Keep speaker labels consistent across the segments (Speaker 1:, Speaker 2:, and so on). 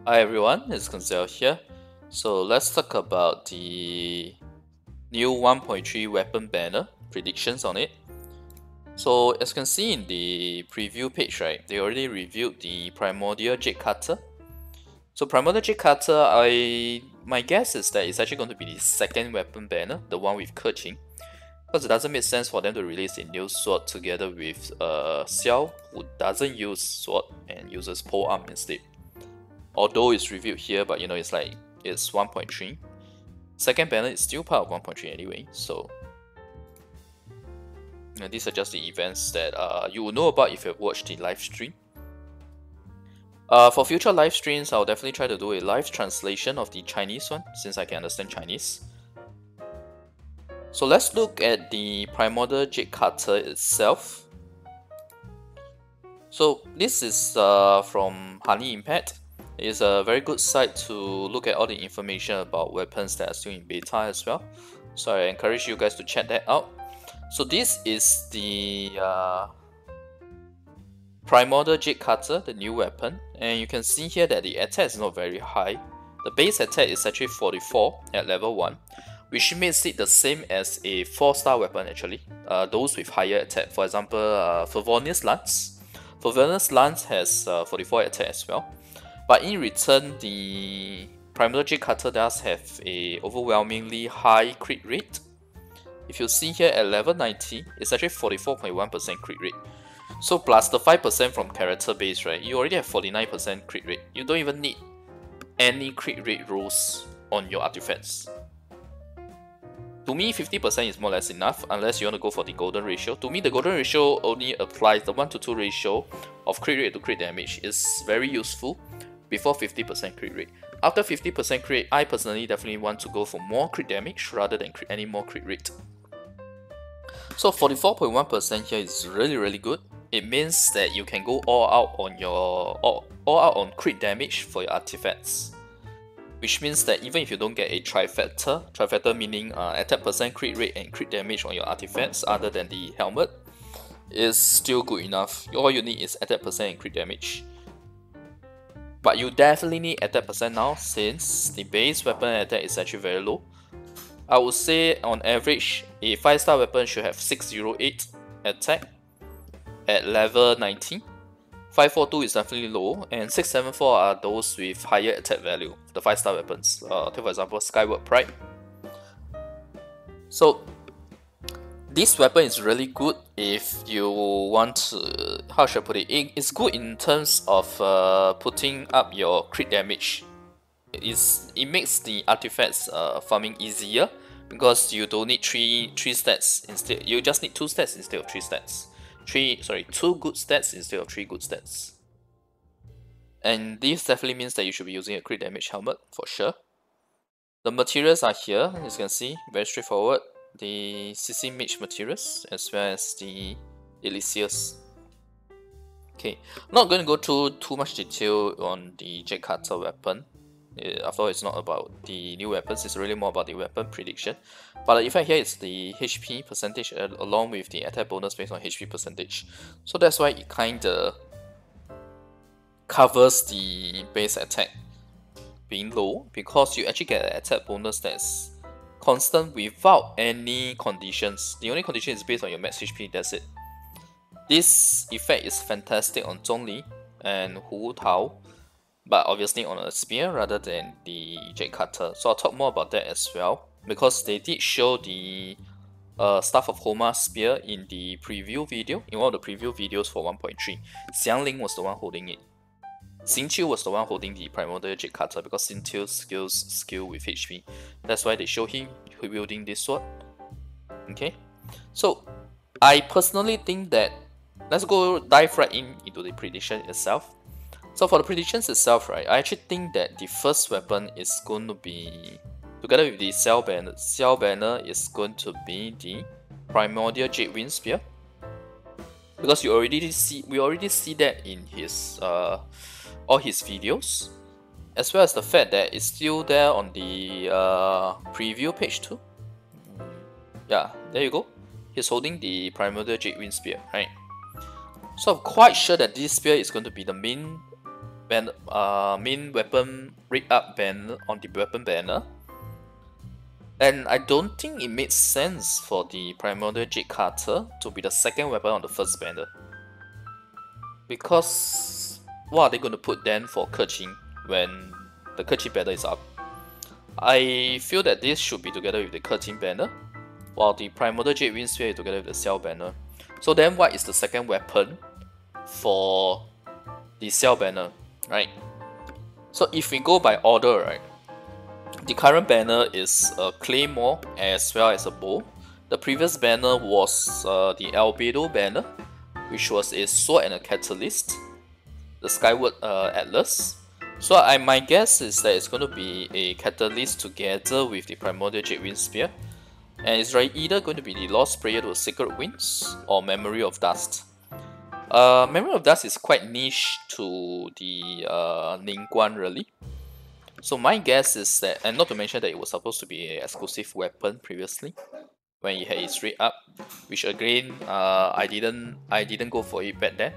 Speaker 1: Hi everyone, it's Koinzell here. So let's talk about the new 1.3 weapon banner predictions on it. So as you can see in the preview page, right, they already reviewed the Primordial Jade Cutter. So Primordial Jade Cutter, my guess is that it's actually going to be the second weapon banner, the one with Keqing, because it doesn't make sense for them to release a new sword together with Xiao, who doesn't use sword and uses pole arm instead. Although it's reviewed here, but it's like it's 1.3. Second banner is still part of 1.3 anyway, so these are just the events that you will know about if you watch the live stream. For future live streams, I'll definitely try to do a live translation of the Chinese one, since I can understand Chinese. So let's look at the Primordial Jade Cutter itself. So this is from Honey Impact. It's a very good site to look at all the information about weapons that are still in beta as well. So I encourage you guys to check that out. So this is the Primordial Jade Cutter, the new weapon, and you can see here that the attack is not very high. The base attack is actually 44 at level 1, which makes it the same as a 4-star weapon actually, those with higher attack. For example, Favonius Lance. Favonius Lance has 44 attack as well. But in return, the Primordial Jade Cutter does have a overwhelmingly high crit rate. If you see here at level 90, it's actually 44.1% crit rate. So plus the 5% from character base, right, you already have 49% crit rate. You don't even need any crit rate rolls on your artifacts. To me, 50% is more or less enough, unless you want to go for the golden ratio. To me, the golden ratio only applies, the 1:2 ratio of crit rate to crit damage is very useful before 50% crit rate. After 50% crit, I personally definitely want to go for more crit damage rather than any more crit rate. So 44.1% here is really good. It means that you can go all out on your all out on crit damage for your artifacts. Which means that even if you don't get a trifecta meaning attack percent, crit rate, and crit damage on your artifacts other than the helmet, is still good enough. All you need is attack percent and crit damage. But you definitely need attack percent now, since the base weapon attack is actually very low. I would say on average, a 5-star weapon should have 608 attack at level 19. 542 is definitely low, and 674 are those with higher attack value, the 5-star weapons. Take for example Skyward Pride. So this weapon is really good if you want to, how should I put it? It's good in terms of putting up your crit damage. It makes the artifacts farming easier because you don't need three stats instead. You just need 2 stats instead of 3 stats. 2 good stats instead of 3 good stats. And this definitely means that you should be using a crit damage helmet for sure. The materials are here, as you can see, very straightforward. The CC Mage materials as well as the Elysius. Okay, I'm not going to go through too much detail on the Jade Cutter weapon. After all, it's not about the new weapons, it's really more about the weapon prediction. But the effect here is the HP percentage along with the attack bonus based on HP percentage. So that's why it kinda covers the base attack being low, because you actually get an attack bonus that's constant without any conditions. The only condition is based on your max HP, that's it. This effect is fantastic on Zhongli and Hu Tao, but obviously on a spear rather than the Jade Cutter. So I'll talk more about that as well, because they did show the Staff of Homa spear in the preview video, in one of the preview videos for 1.3. Xiangling was the one holding it. Xingqiu was the one holding the Primordial Jade Cutter because Xingqiu's skill with HP. That's why they show him wielding this sword. Okay, so I personally think that, let's go dive right into the prediction itself. So for the predictions itself, right, I actually think that the first weapon is going to be, together with the Xiao banner is going to be the Primordial Jade Wind Spear, because we already see that in his all his videos, as well as the fact that it's still there on the preview page too. Yeah, there you go. He's holding the Primordial Jade Wind Spear, right? So I'm quite sure that this spear is going to be the main main weapon rig up banner on the weapon banner. And I don't think it makes sense for the Primordial Jade Cutter to be the second weapon on the first banner. Because what are they going to put then for Keqing when the Keqing banner is up? I feel that this should be together with the Keqing banner, while the Primordial Jade Wind Spear is together with the Xiao banner. So then what is the second weapon for the Xiao banner, right? So if we go by order, right, the current banner is a claymore as well as a bow. The previous banner was the albedo banner, which was a sword and a catalyst, the skyward atlas. So my guess is that it's going to be a catalyst together with the Primordial Jade Wind Spear, and it's either going to be the Lost Prayer to the Sacred Winds or Memory of Dust. Memory of Dust is quite niche to the Ningguang really. So my guess is that, and not to mention that it was supposed to be an exclusive weapon previously when it had its rate up, which again I didn't go for it back then.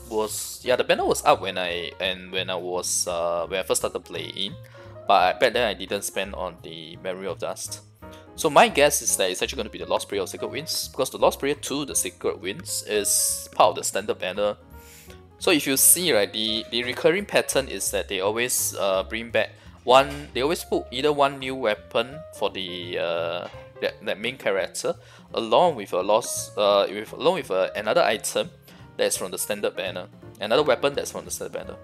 Speaker 1: The banner was up when I first started playing, but back then I didn't spend on the Memory of Dust. So my guess is that it's actually going to be the Lost Prayer of Sacred Winds, because the Lost Prayer to the Sacred Winds is part of the standard banner. So if you see, right, the recurring pattern is that they always bring back they always put either one new weapon for the that main character along with another item that's from the standard banner, another weapon that's from the standard banner.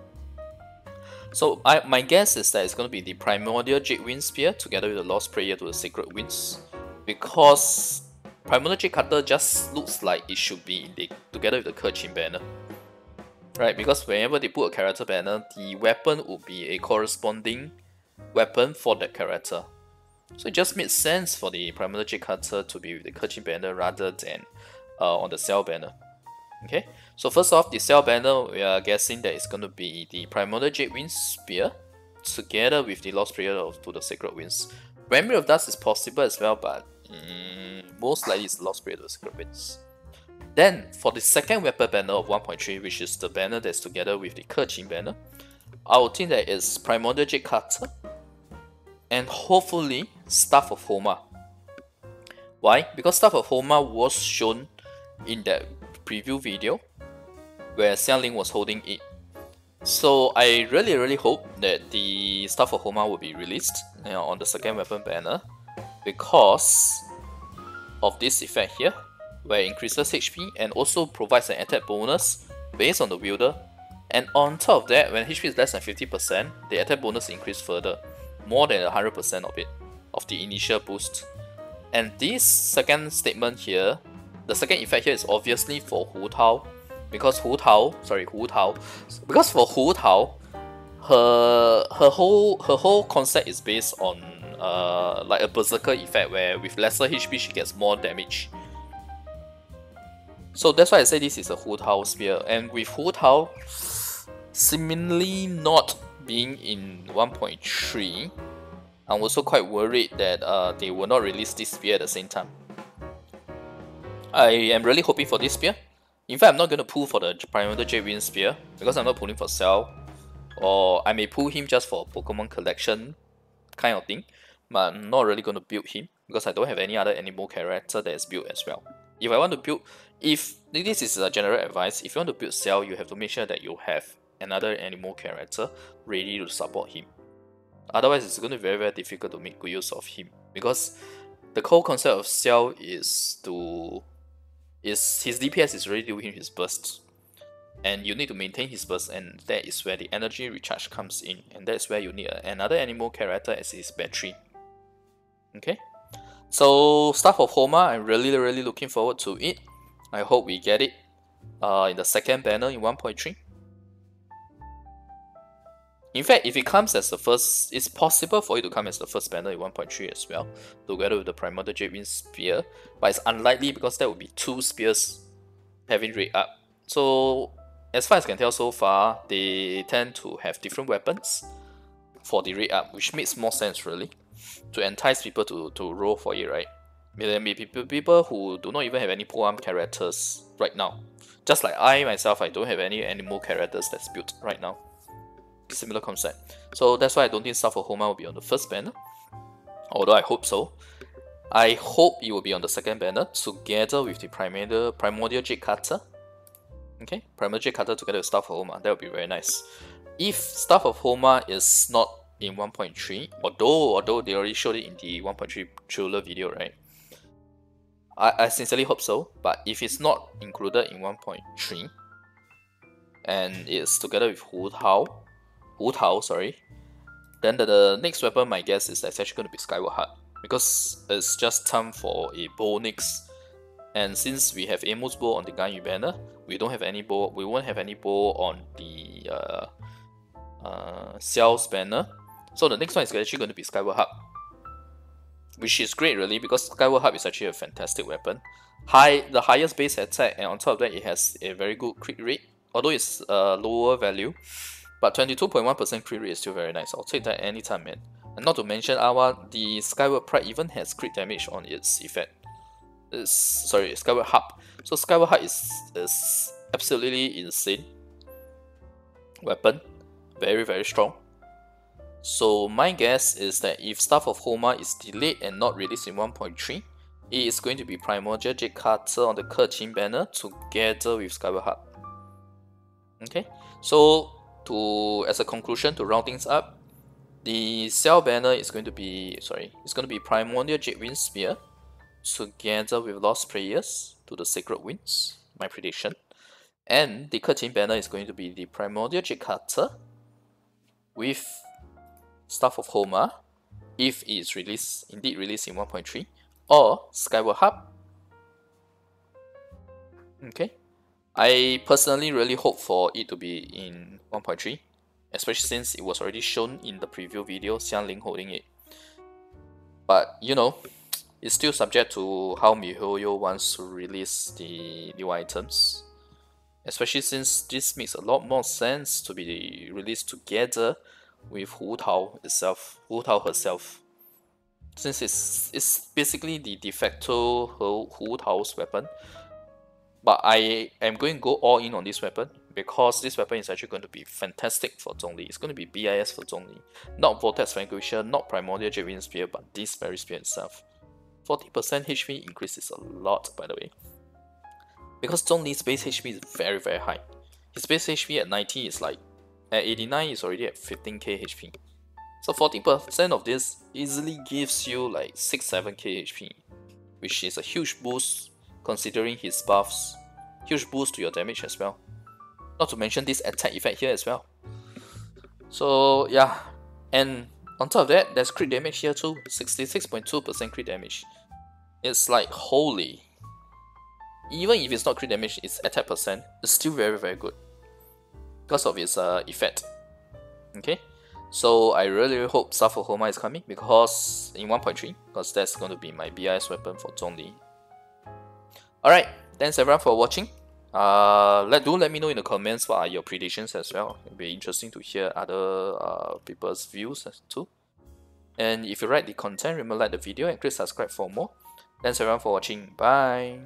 Speaker 1: So my guess is that it's going to be the Primordial Jade Wind Spear together with the Lost Prayer to the Sacred Winds, because Primordial Jade Cutter just looks like it should be together with the Keqing banner. Right, because whenever they put a character banner, the weapon would be a corresponding weapon for that character. So it just makes sense for the Primordial Jade Cutter to be with the Keqing banner rather than on the Xiao banner. Okay, so first off, the Xiao banner, we are guessing that it's going to be the Primordial Jade Wind Spear together with the Lost Prayer to the Sacred Winds. Memory of Dust is possible as well, but most likely it's Lost Prayer to the Sacred Winds. Then, for the second weapon banner of 1.3, which is the banner that's together with the Keqing banner, I would think that it's Primordial Jade Cutter and hopefully Staff of Homa. Why? Because Staff of Homa was shown in that preview video where Xiangling was holding it. So I really hope that the Staff of Homa will be released on the second weapon banner, because of this effect here, where it increases HP and also provides an attack bonus based on the wielder. And on top of that, when HP is less than 50%, the attack bonus increases further, more than 100% of it, of the initial boost. And this second statement here, the second effect here is obviously for Hu Tao, because for Hu Tao, her whole concept is based on like a berserker effect, where with lesser HP she gets more damage. So that's why I say this is a Hu Tao spear, and with Hu Tao seemingly not being in 1.3, I'm also quite worried that they will not release this spear at the same time. I am really hoping for this spear. In fact, I'm not going to pull for the Primordial Jade Wind Spear, because I'm not pulling for Xiao, or I may pull him just for Pokemon collection kind of thing, but I'm not really going to build him, because I don't have any other animal character that is built as well. If I want to build, this is a general advice, if you want to build Xiao, you have to make sure that you have another animal character ready to support him. Otherwise, it's going to be very difficult to make good use of him, because the whole concept of Xiao is his DPS is already doing his burst, and you need to maintain his burst, and that is where the energy recharge comes in, and that's where you need another animal character as his battery. Okay, so Staff of Homa, I'm really looking forward to it. I hope we get it in the second banner in 1.3. In fact, if it comes as the first, it's possible for it to come as the first banner in 1.3 as well, together with the Primordial Jade Wind Spear, but it's unlikely because that would be two spears having rate up. So as far as I can tell so far, they tend to have different weapons for the rate up, which makes more sense really, to entice people to roll for it, right? There may be people who do not even have any polearm characters right now. Just like I myself, I don't have any animal characters that's built right now. Similar concept. So that's why I don't think Staff of Homa will be on the first banner. Although I hope so. I hope it will be on the second banner together with the Primordial Jade Cutter. Okay, Primordial Jade Cutter together with Staff of Homa. That would be very nice. If Staff of Homa is not in 1.3, although they already showed it in the 1.3 trailer video, right? I sincerely hope so, but if it's not included in 1.3 and it's together with Hu Tao, sorry, then the next weapon, my guess is that's actually going to be Skyward Heart, because it's just time for a bow next. And since we have Amos bow on the Ganyu banner, we don't have any bow. We won't have any bow on the Xiao's banner. So the next one is actually going to be Skyward Heart, which is great really, because Skyward Harp is actually a fantastic weapon. The highest base attack, and on top of that it has a very good crit rate, although it's a lower value, but 22.1% crit rate is still very nice. I'll take that anytime, man. And not to mention the Skyward Pride even has crit damage on its effect. Skyward Harp. So Skyward Harp is absolutely insane weapon, very strong. So my guess is that if Staff of Homa is delayed and not released in 1.3, it is going to be Primordial Jade Cutter on the Keqing banner together with Skyward Heart. Okay, so as a conclusion, to round things up, the Xiao banner is going to be Primordial Jade Wind Spear together with Lost Prayers to the Sacred Winds, my prediction. And the Keqing banner is going to be the Primordial Jade Cutter with Staff of Homa, if it is indeed released in 1.3, or Skyward Harp. Okay, I personally really hope for it to be in 1.3, especially since it was already shown in the preview video, Xiangling holding it. But you know, it's still subject to how MiHoYo wants to release the new items, especially since this makes a lot more sense to be released together with Hu Tao herself, since it's basically the de facto Hu Tao's weapon. But I am going to go all in on this weapon, because this weapon is actually going to be fantastic for Zhongli. It's going to be BIS for Zhongli, not Vortex Vanquisher, not Primordial Jade Wind Spear, but this very spear itself. 40% HP increase is a lot, by the way, because Zhongli's base HP is very high. His base HP at 90 is like, at 89 is already at 15k HP. So 40% of this easily gives you like 6-7k HP, which is a huge boost considering his buffs. Huge boost to your damage as well. Not to mention this attack effect here as well. So yeah, and on top of that, there's crit damage here too. 66.2% crit damage. It's like holy. Even if it's not crit damage, its attack percent is still very good, because of its effect. Okay, so I really hope Staff of Homa is coming, because in 1.3, because that's going to be my BIS weapon for Zhongli. Alright, thanks everyone for watching. Let me know in the comments what are your predictions as well. It'll be interesting to hear other people's views too. And if you like the content, remember to like the video and click subscribe for more. Thanks everyone for watching. Bye.